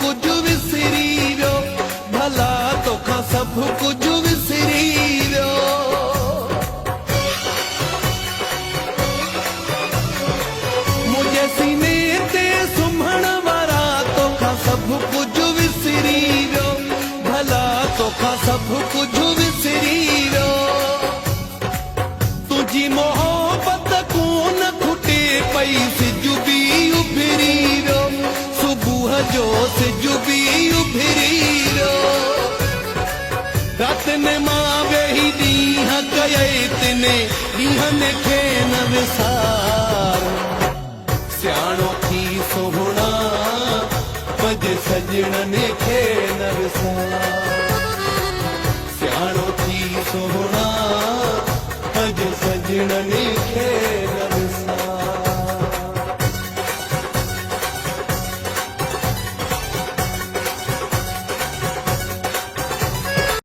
कुछ विसरी वियो, भला तोखां सब कुछ विसरी वियो। मुझे सीने ते सुम्हण वारा तोखां सब कुछ विसरी वियो, भला तोखां सब कुछ विसरी वियो। तुझी मोहब्बत कोन खुटे पई, सिजु भी उभरी वियो, सुबुह जो सिजु भी उभरी वियो। रात ने मां वेही ॾींहं कयई तिने, ॾींहंनि खे न विसार। सियाणो थी सोहणा पंहिंजे सजणनि खे न विसार। सियाणो थी सोहणा